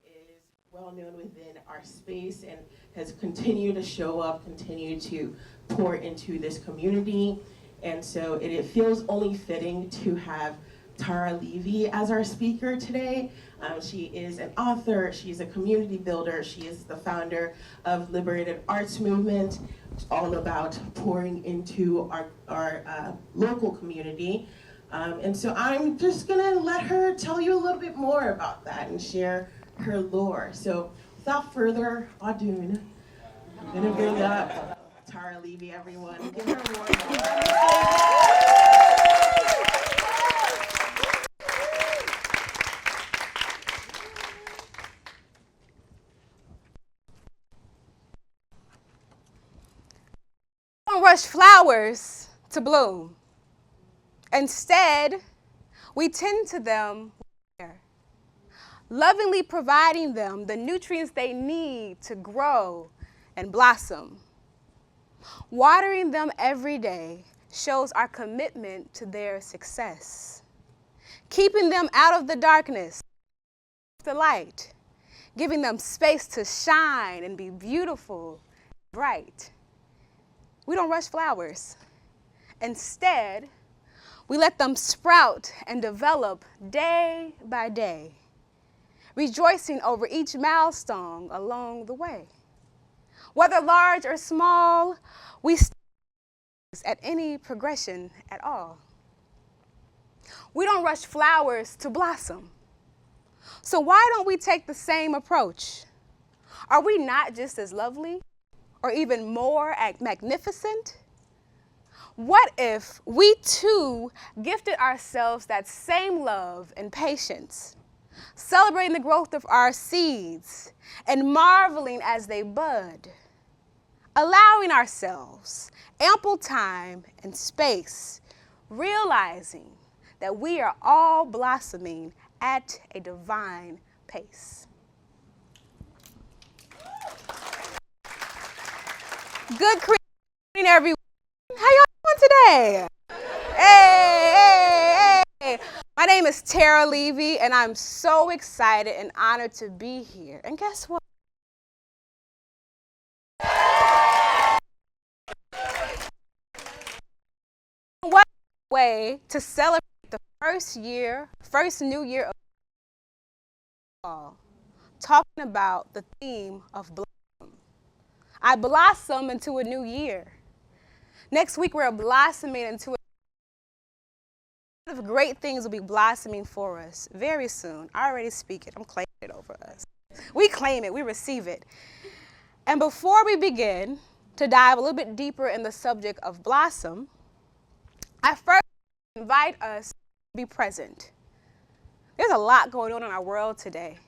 is well known within our space and has continued to show up, continued to pour into this community. And so it feels only fitting to have Tara Levy as our speaker today. She is an author, she's a community builder, she is the founder of Liberated Arts Movement. It's all about pouring into our local community. And so I'm just gonna let her tell you a little bit more about that and share her lore. So without further ado, I'm gonna bring up Tara Levy, everyone. Give her a warm welcome. Don't rush flowers to bloom. Instead, we tend to them, lovingly providing them the nutrients they need to grow and blossom. Watering them every day shows our commitment to their success. Keeping them out of the darkness, the light, giving them space to shine and be beautiful, bright. We don't rush flowers. Instead, we let them sprout and develop day by day, rejoicing over each milestone along the way. Whether large or small, we stand at any progression at all. We don't rush flowers to blossom. So why don't we take the same approach? Are we not just as lovely or even more magnificent? What if we too gifted ourselves that same love and patience, celebrating the growth of our seeds and marveling as they bud, allowing ourselves ample time and space, realizing that we are all blossoming at a divine pace. Good creating, everyone. How y'all doing today? Hey. My name is Tara Levy, and I'm so excited and honored to be here. And guess what? What way to celebrate the first new year of fall, talking about the theme of blossom. I blossom into a new year. Next week, we're blossoming into a lot of great things will be blossoming for us very soon. I already speak it. I'm claiming it over us. We claim it. We receive it. And before we begin to dive a little bit deeper in the subject of blossom, I first invite us to be present. There's a lot going on in our world today,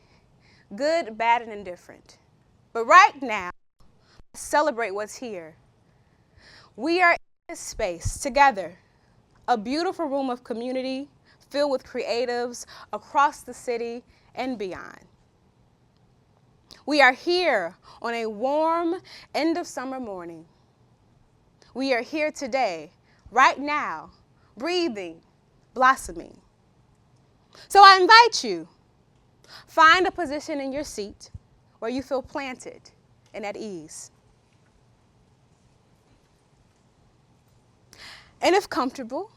good, bad, and indifferent. But right now, celebrate what's here. We are in this space together, a beautiful room of community filled with creatives across the city and beyond. We are here on a warm end of summer morning. We are here today, right now, breathing, blossoming. So I invite you, find a position in your seat where you feel planted and at ease. And if comfortable,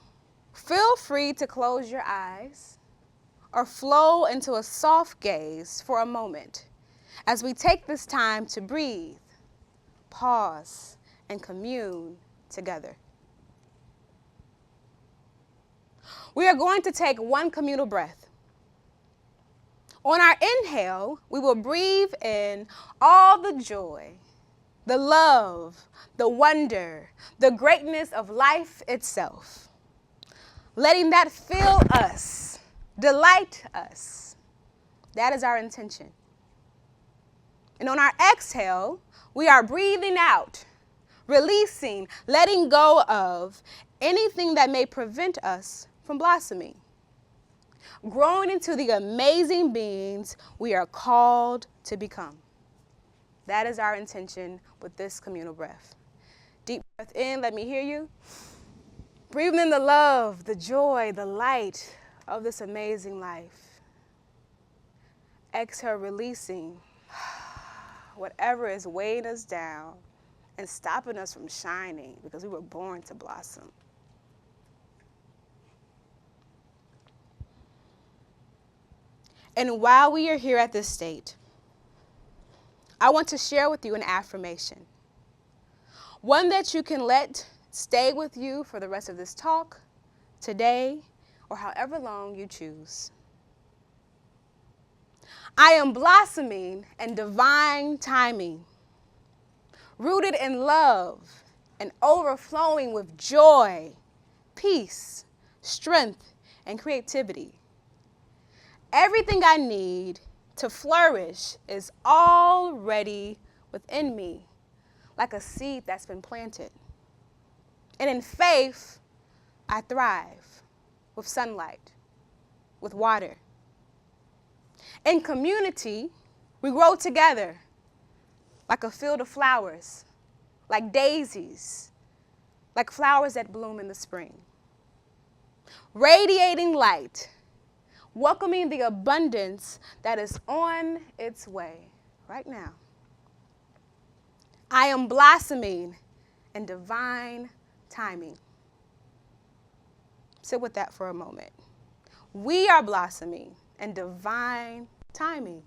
feel free to close your eyes or flow into a soft gaze for a moment as we take this time to breathe, pause, and commune together. We are going to take one communal breath. On our inhale, we will breathe in all the joy, the love, the wonder, the greatness of life itself. Letting that fill us, delight us. That is our intention. And on our exhale, we are breathing out, releasing, letting go of anything that may prevent us from blossoming, growing into the amazing beings we are called to become. That is our intention with this communal breath. Deep breath in, let me hear you. Breathing in the love, the joy, the light of this amazing life. Exhale, releasing whatever is weighing us down and stopping us from shining because we were born to blossom. And while we are here at this state, I want to share with you an affirmation. One that you can let stay with you for the rest of this talk, today, or however long you choose. I am blossoming in divine timing, rooted in love and overflowing with joy, peace, strength, and creativity. Everything I need to flourish is already within me, like a seed that's been planted. And in faith, I thrive with sunlight, with water. In community, we grow together like a field of flowers, like daisies, like flowers that bloom in the spring. Radiating light, welcoming the abundance that is on its way right now. I am blossoming in divine timing. Sit with that for a moment. We are blossoming in divine timing.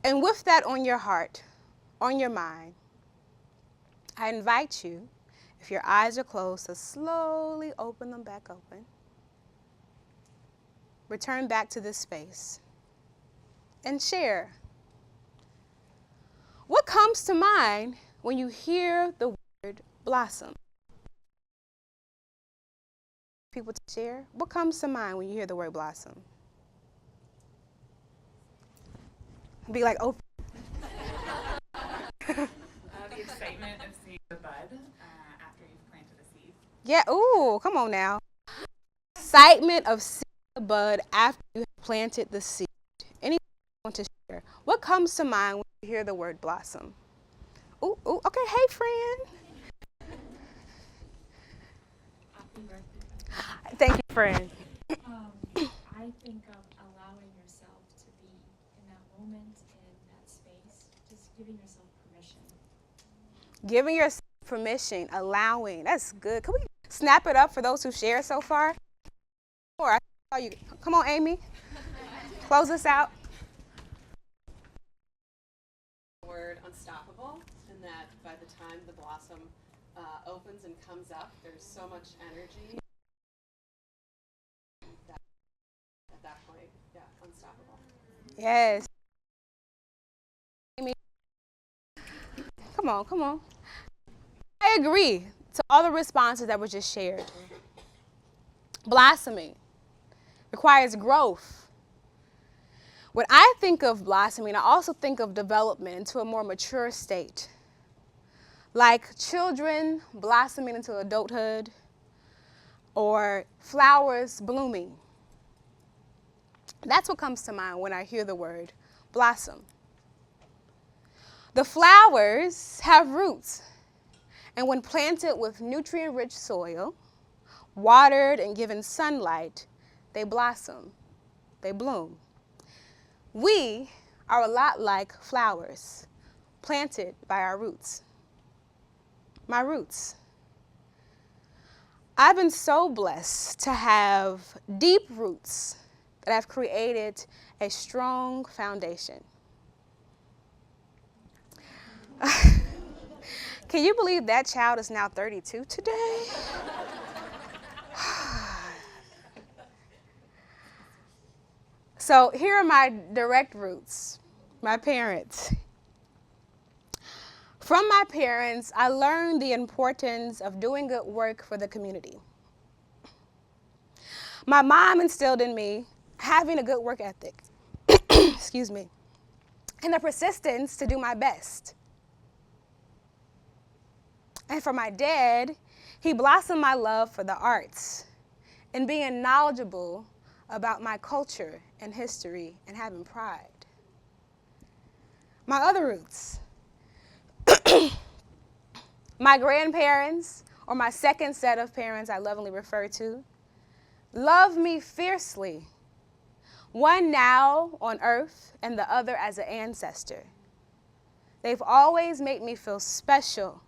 And with that on your heart, on your mind, I invite you, if your eyes are closed, to slowly open them back open. Return back to this space and share. What comes to mind when you hear the word blossom? People to share. What comes to mind when you hear the word blossom? Be like, oh. The excitement of seeing the bud after you've planted a seed. Yeah, ooh, come on now. Excitement of seeing the bud after you have planted the seed. Anyone want to share? What comes to mind when you hear the word blossom? Ooh, okay, hey friend. Happy birthday. Thank you, friend. I think of allowing yourself to be in that moment, in that space, just giving yourself permission. Giving yourself permission, allowing. That's good. Can we snap it up for those who shared so far? Or I saw you. Come on, Amy. Close us out. Word unstoppable, and that by the time the blossom opens and comes up, there's so much energy. At that point, yeah, unstoppable. Yes. Amy. Come on. I agree to all the responses that were just shared. Blossoming requires growth. When I think of blossoming, I also think of development into a more mature state. Like children blossoming into adulthood or flowers blooming. That's what comes to mind when I hear the word blossom. The flowers have roots, and when planted with nutrient-rich soil, watered and given sunlight, they blossom, they bloom. We are a lot like flowers planted by our roots. My roots. I've been so blessed to have deep roots that have created a strong foundation. Can you believe that child is now 32 today? So here are my direct roots, my parents. From my parents, I learned the importance of doing good work for the community. My mom instilled in me having a good work ethic, excuse me, and the persistence to do my best. And for my dad, he blossomed my love for the arts and being knowledgeable about my culture and history and having pride. My other roots. My grandparents or my second set of parents I lovingly refer to, love me fiercely, one now on earth and the other as an ancestor. They've always made me feel special,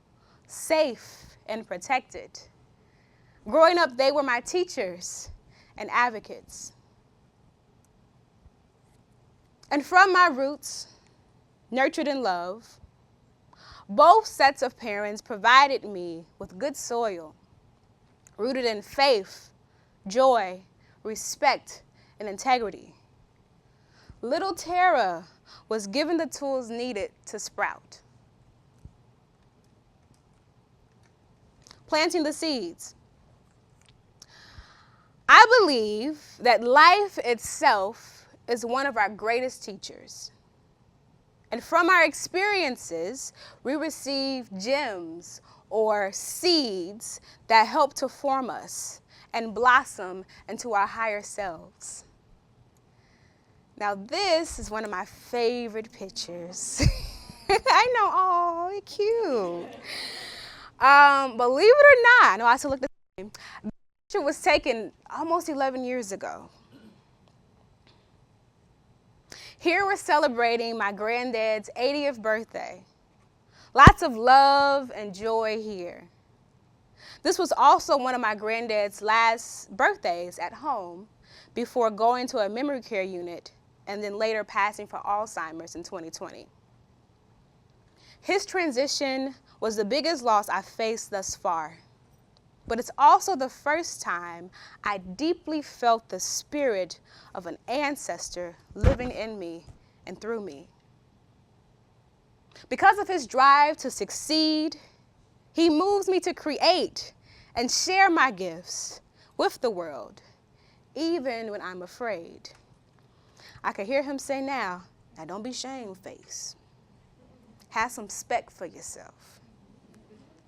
safe, and protected. Growing up, they were my teachers and advocates. And from my roots, nurtured in love, both sets of parents provided me with good soil, rooted in faith, joy, respect, and integrity. Little Tara was given the tools needed to sprout. Planting the seeds. I believe that life itself is one of our greatest teachers. And from our experiences, we receive gems or seeds that help to form us and blossom into our higher selves. Now, this is one of my favorite pictures. I know, oh, cute. Believe it or not, I know I still look the same. The picture was taken almost 11 years ago. Here we're celebrating my granddad's 80th birthday. Lots of love and joy here. This was also one of my granddad's last birthdays at home before going to a memory care unit and then later passing for Alzheimer's in 2020. His transition was the biggest loss I've faced thus far, but it's also the first time I deeply felt the spirit of an ancestor living in me and through me. Because of his drive to succeed, he moves me to create and share my gifts with the world, even when I'm afraid. I can hear him say now don't be shamefaced. Have some respect for yourself.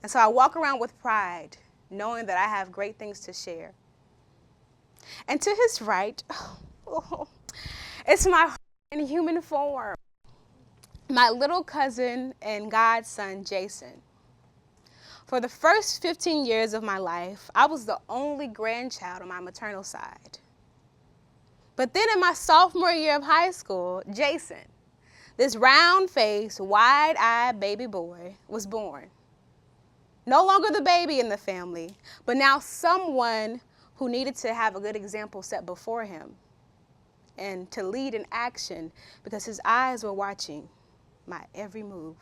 And so I walk around with pride, knowing that I have great things to share. And to his right, it's my heart in human form, my little cousin and godson, Jason. For the first 15 years of my life, I was the only grandchild on my maternal side. But then in my sophomore year of high school, Jason, this round-faced, wide-eyed baby boy, was born. No longer the baby in the family, but now someone who needed to have a good example set before him and to lead in action because his eyes were watching my every move.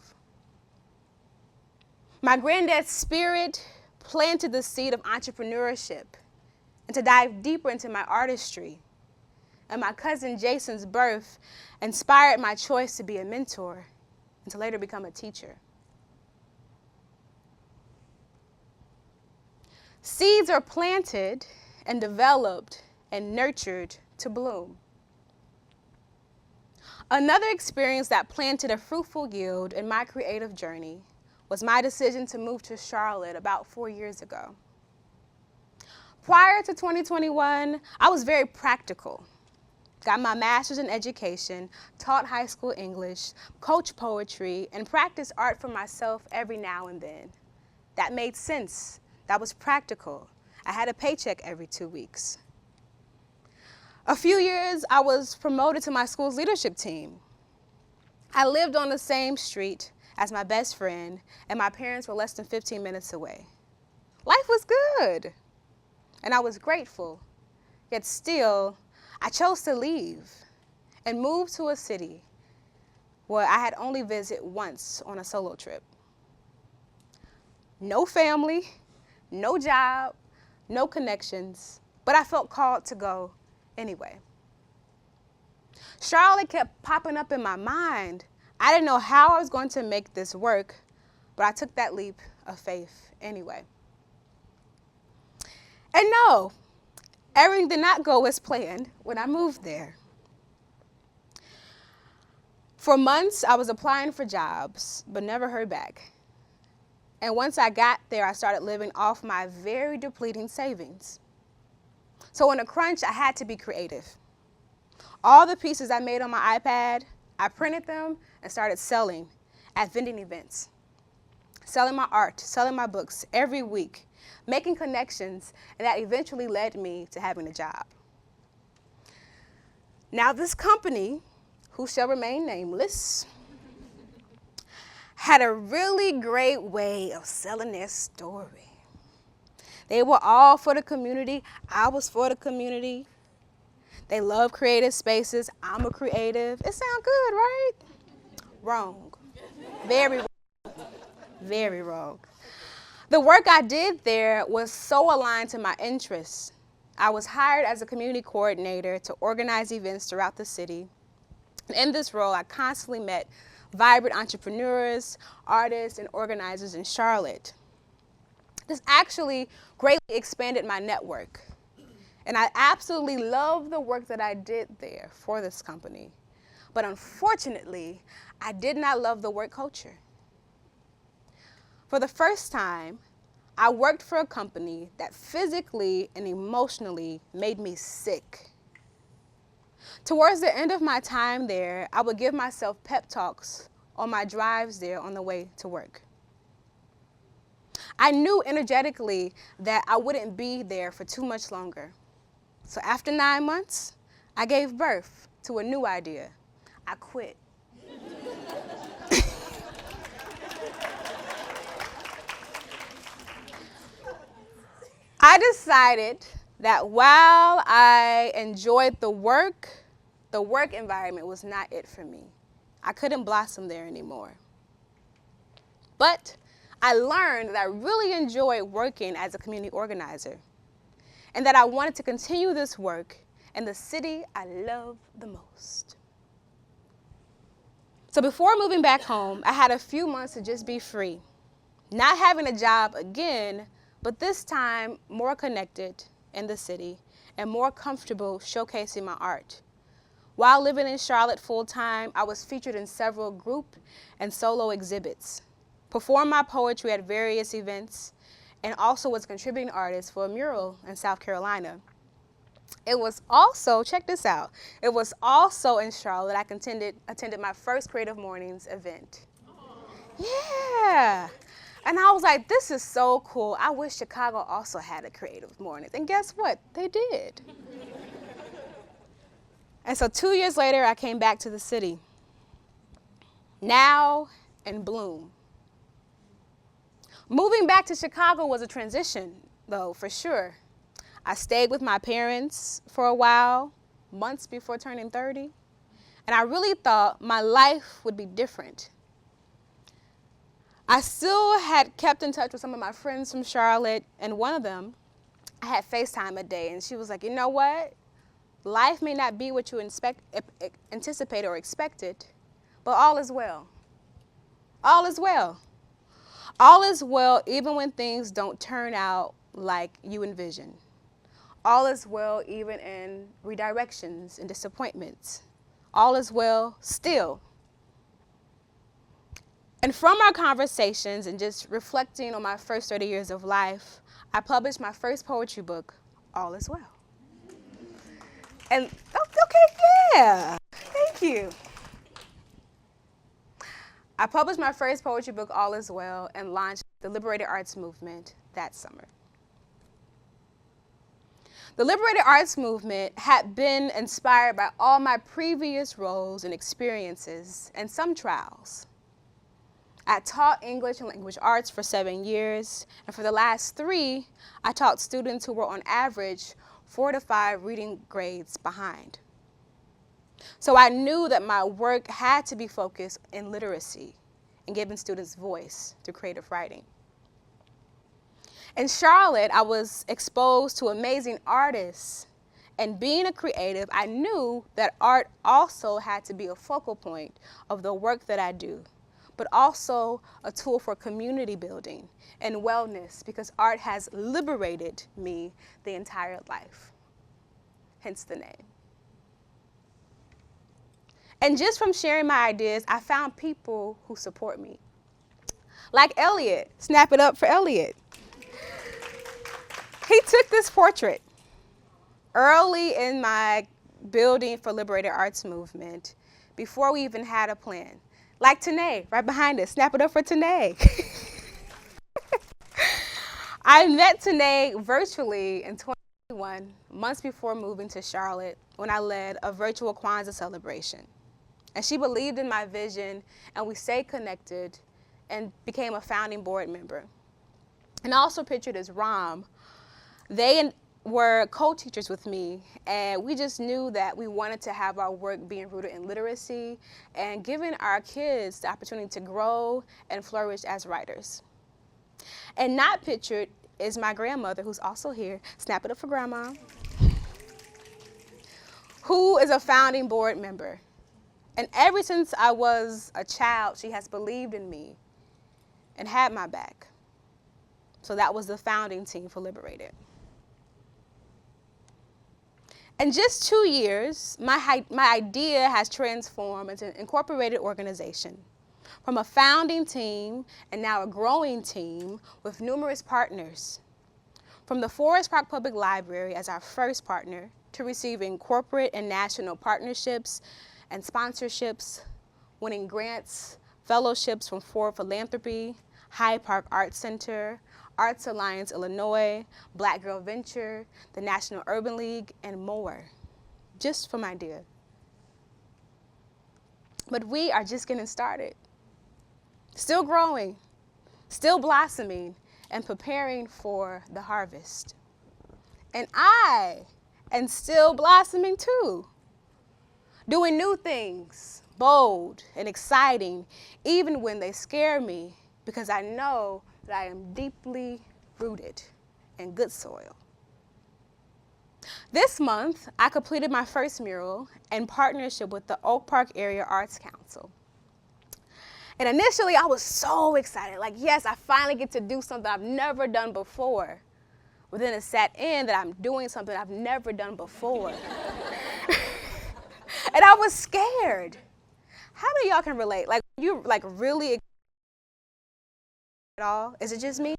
My granddad's spirit planted the seed of entrepreneurship and to dive deeper into my artistry. And my cousin Jason's birth inspired my choice to be a mentor and to later become a teacher. Seeds are planted and developed and nurtured to bloom. Another experience that planted a fruitful yield in my creative journey was my decision to move to Charlotte about 4 years ago. Prior to 2021, I was very practical. Got my master's in education, taught high school English, coached poetry, and practiced art for myself every now and then. That made sense. That was practical. I had a paycheck every 2 weeks. A few years, I was promoted to my school's leadership team. I lived on the same street as my best friend, and my parents were less than 15 minutes away. Life was good, and I was grateful. Yet still, I chose to leave and move to a city where I had only visited once on a solo trip. No family, no job, no connections, but I felt called to go anyway. Charlotte kept popping up in my mind. I didn't know how I was going to make this work, but I took that leap of faith anyway. And no, everything did not go as planned when I moved there. For months, I was applying for jobs, but never heard back. And once I got there, I started living off my very depleting savings. So in a crunch, I had to be creative. All the pieces I made on my iPad, I printed them and started selling at vending events. Selling my art, selling my books every week, making connections, and that eventually led me to having a job. Now this company, who shall remain nameless, had a really great way of selling their story. They were all for the community. I was for the community. They love creative spaces. I'm a creative. It sounds good, right? Wrong. Very wrong. Very wrong. The work I did there was so aligned to my interests. I was hired as a community coordinator to organize events throughout the city. In this role, I constantly met vibrant entrepreneurs, artists, and organizers in Charlotte. This actually greatly expanded my network. And I absolutely love the work that I did there for this company. But unfortunately, I did not love the work culture. For the first time, I worked for a company that physically and emotionally made me sick. Towards the end of my time there, I would give myself pep talks on my drives there on the way to work. I knew energetically that I wouldn't be there for too much longer. So after 9 months, I gave birth to a new idea. I quit. I decided that while I enjoyed the work environment was not it for me. I couldn't blossom there anymore. But I learned that I really enjoyed working as a community organizer and that I wanted to continue this work in the city I love the most. So before moving back home, I had a few months to just be free, not having a job again, but this time more connected in the city and more comfortable showcasing my art. While living in Charlotte full-time, I was featured in several group and solo exhibits, performed my poetry at various events, and also was a contributing artist for a mural in South Carolina. It was also, check this out, it was also in Charlotte I attended my first Creative Mornings event. Yeah. And I was like, this is so cool. I wish Chicago also had a Creative Mornings. And guess what? They did. And so 2 years later, I came back to the city. Now in bloom. Moving back to Chicago was a transition, though, for sure. I stayed with my parents for a while, months before turning 30. And I really thought my life would be different. I still had kept in touch with some of my friends from Charlotte, and one of them, I had FaceTime a day, and she was like, you know what? Life may not be what you anticipate or expected, but all is well. All is well. All is well even when things don't turn out like you envision. All is well even in redirections and disappointments. All is well still. And from our conversations and just reflecting on my first 30 years of life, I published my first poetry book, All Is Well. And, okay, yeah, thank you. I published my first poetry book, All Is Well, and launched the Liberated Arts Movement that summer. The Liberated Arts Movement had been inspired by all my previous roles and experiences and some trials. I taught English and language arts for 7 years, and for the last 3, I taught students who were on average 4 to 5 reading grades behind. So I knew that my work had to be focused in literacy and giving students voice through creative writing. In Charlotte, I was exposed to amazing artists, and being a creative, I knew that art also had to be a focal point of the work that I do, but also a tool for community building and wellness, because art has liberated me the entire life, hence the name. And just from sharing my ideas, I found people who support me. Like Elliot, snap it up for Elliot. He took this portrait early in my building for Liberated Arts Movement before we even had a plan. Like Tanae, right behind us. Snap it up for Tanae. I met Tanae virtually in 2021, months before moving to Charlotte, when I led a virtual Kwanzaa celebration. And she believed in my vision, and we stayed connected and became a founding board member. And also pictured as Ram. They were co-teachers with me, and we just knew that we wanted to have our work being rooted in literacy and giving our kids the opportunity to grow and flourish as writers. And not pictured is my grandmother, who's also here. Snap it up for Grandma. Who is a founding board member. And ever since I was a child, she has believed in me and had my back. So that was the founding team for Liberated. In just 2 years, my idea has transformed into an incorporated organization. From a founding team and now a growing team with numerous partners. From the Forest Park Public Library as our first partner to receiving corporate and national partnerships and sponsorships, winning grants, fellowships from Ford Philanthropy, Hyde Park Arts Center, Arts Alliance Illinois, Black Girl Venture, the National Urban League, and more, just from idea. But we are just getting started. Still growing, still blossoming, and preparing for the harvest. And I am still blossoming too, doing new things, bold and exciting, even when they scare me, because I know that I am deeply rooted in good soil. This month, I completed my first mural in partnership with the Oak Park Area Arts Council. And initially, I was so excited, like, yes, I finally get to do something I've never done before. But then it set in that I'm doing something I've never done before. And I was scared. How many of y'all can relate? Like, you really at all? Is it just me?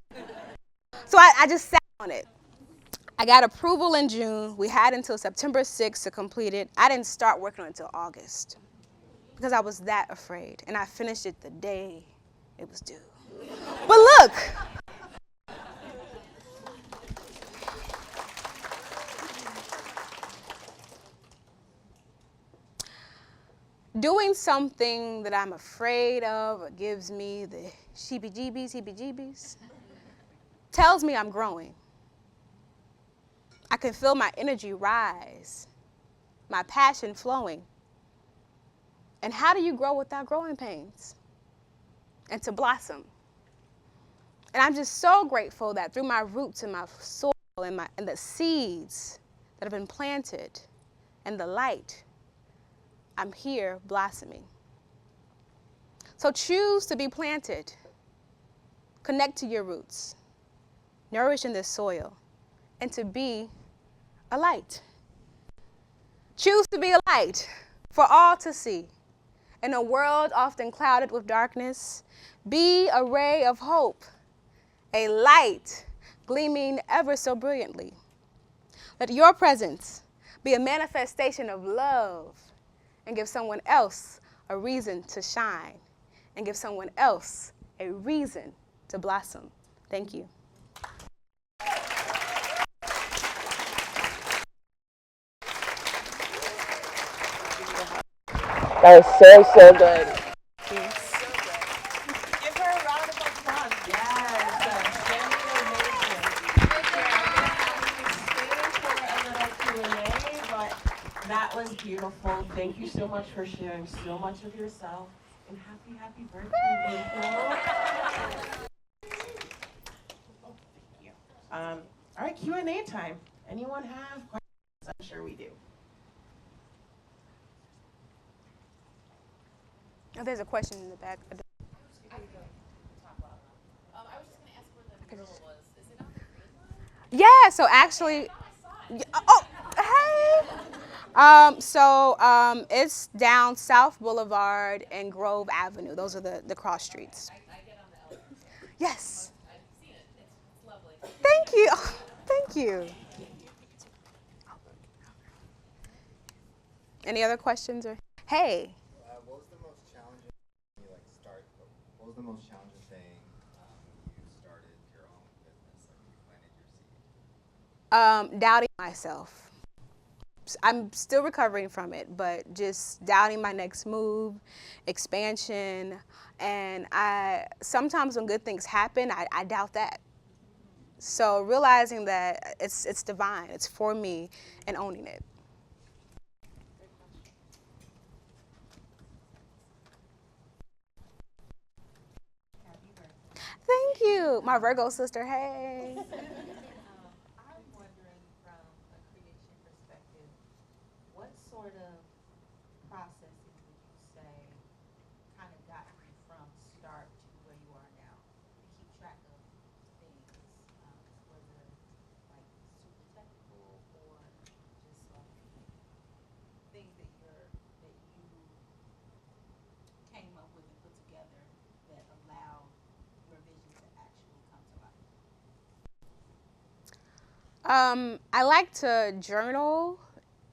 So I just sat on it. I got approval in June. We had until September 6th to complete it. I didn't start working on it until August because I was that afraid. And I finished it the day it was due. But look. Doing something that I'm afraid of or gives me the heebie-jeebies, tells me I'm growing. I can feel my energy rise, my passion flowing. And how do you grow without growing pains? And to blossom. And I'm just so grateful that through my roots and my soil and the seeds that have been planted and the light, I'm here blossoming. So choose to be planted. Connect to your roots. Nourish in this soil. And to be a light. Choose to be a light for all to see. In a world often clouded with darkness, be a ray of hope, a light gleaming ever so brilliantly. Let your presence be a manifestation of love and give someone else a reason to shine and give someone else a reason to blossom. Thank you. That was so good. Give her a round of applause. Yes. Stay for a little Q&A, but that was beautiful. Thank you so much for sharing so much of yourself. And happy birthday, April. Thank you. All right, Q&A time. Anyone have questions? I'm sure we do. Oh, there's a question in the back. I was just going to ask where the mural was. Is it on the green line? Yeah, so actually, it's down South Boulevard and Grove Avenue. Those are the cross streets. I get on the elevator. Yes. I've seen it. It's lovely. Thank you. Thank you. Any other questions? Or hey. What was the most challenging thing what was the most challenging thing when you started your own business? Like when you Doubting myself. I'm still recovering from it, but just doubting my next move, expansion, and sometimes when good things happen, I doubt that. So realizing that it's divine, it's for me, and owning it. Thank you, my Virgo sister. Hey. I'm wondering from a creation perspective, what sort of processes would you say kind of got you from start to where you are now? To keep track of things, whether like super technical or just like things that you came up with and put together that allow your vision to actually come to life. I like to journal,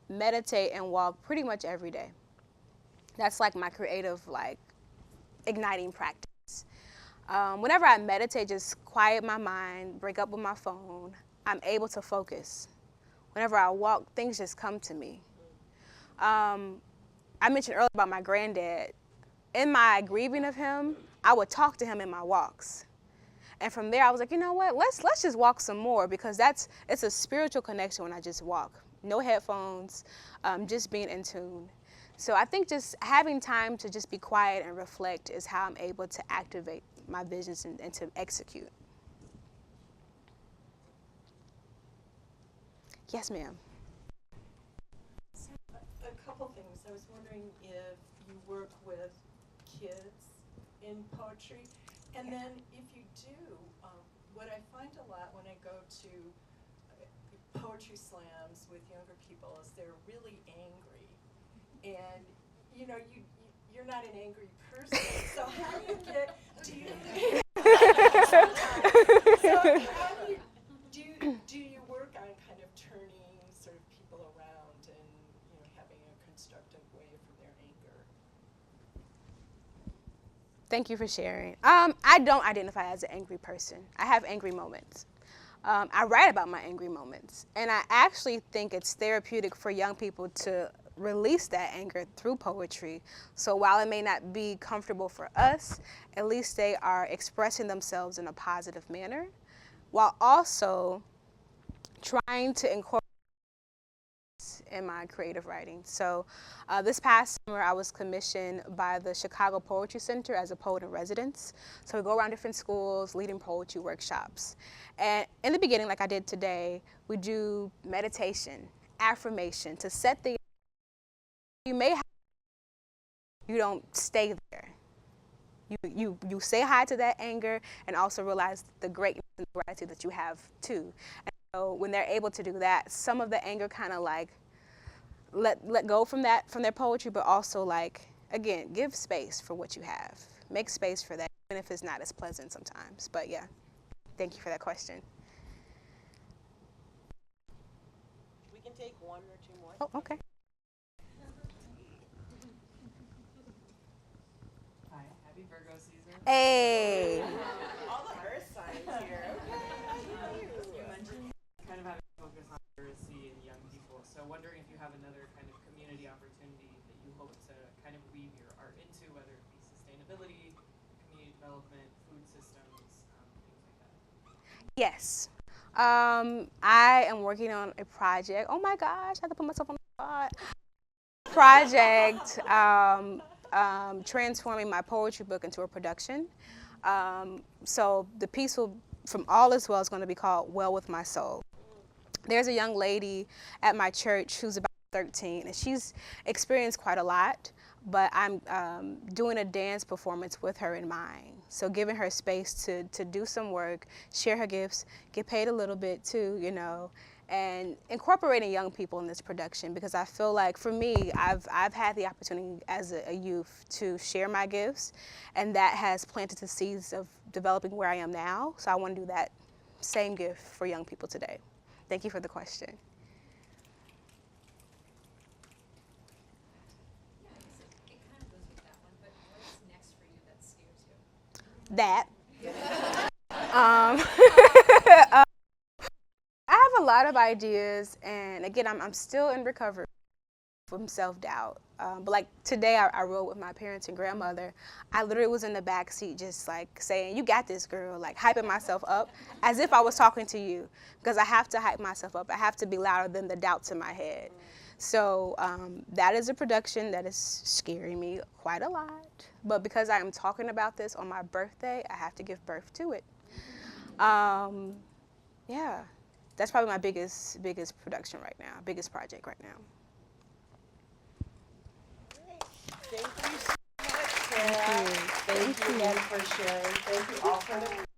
meditate, and walk pretty much every day. That's like my creative, like, igniting practice. Whenever I meditate, just quiet my mind, break up with my phone, I'm able to focus. Whenever I walk, things just come to me. I mentioned earlier about my granddad. In my grieving of him, I would talk to him in my walks. And from there, I was like, you know what? Let's just walk some more, because it's a spiritual connection when I just walk. No headphones, just being in tune. So I think just having time to just be quiet and reflect is how I'm able to activate my visions and to execute. Yes, ma'am. A couple things. I was wondering if you work with kids in poetry, and then if you do, what I find a lot when I go to poetry slams with younger people is they're really angry, and you're not an angry person. So how do you get? Do you? So how do you work on kind of turning sort of people around and having a constructive way from their anger? Thank you for sharing. I don't identify as an angry person. I have angry moments. I write about my angry moments. And I actually think it's therapeutic for young people to release that anger through poetry. So while it may not be comfortable for us, at least they are expressing themselves in a positive manner, while also trying to incorporate in my creative writing. So this past summer, I was commissioned by the Chicago Poetry Center as a poet in residence. So we go around different schools leading poetry workshops. And in the beginning, like I did today, we do meditation, affirmation to set the, you don't stay there. You say hi to that anger and also realize the greatness and gratitude that you have too. And so when they're able to do that, some of the anger kind of like let go from their poetry, but also like, again, give space for what you have. Make space for that, even if it's not as pleasant sometimes. But yeah, thank you for that question. We can take one or two more. Oh, okay. Hi, happy Virgo season. Hey. All the earth signs here. You mentioned kind of having a focus on literacy and young people. So wondering if you have another kind of community opportunity that you hope to kind of weave your art into, whether it be sustainability, community development, food systems, things like that. Yes. I am working on a project. Oh my gosh, I have to put myself on the spot. Project transforming my poetry book into a production. So the piece from All Is Well is going to be called Well With My Soul. There's a young lady at my church who's about 13, and she's experienced quite a lot, but I'm doing a dance performance with her in mind. So giving her space to do some work, share her gifts, get paid a little bit too, and incorporating young people in this production, because I feel like for me, I've had the opportunity as a youth to share my gifts, and that has planted the seeds of developing where I am now. So I want to do that same gift for young people today. Thank you for the question. It kind of goes with that one, but what's next for you that scares you? That. I have a a lot of ideas, and again, I'm still in recovery from self-doubt. But like today, I rode with my parents and grandmother. I literally was in the back seat just like saying, "You got this, girl," like hyping myself up as if I was talking to you, because I have to hype myself up. I have to be louder than the doubts in my head. So that is a production that is scaring me quite a lot. But because I am talking about this on my birthday, I have to give birth to it. Yeah, that's probably my biggest production right now, biggest project right now. Thank you so much, Sarah. Thank you again for sharing. Thank you all for the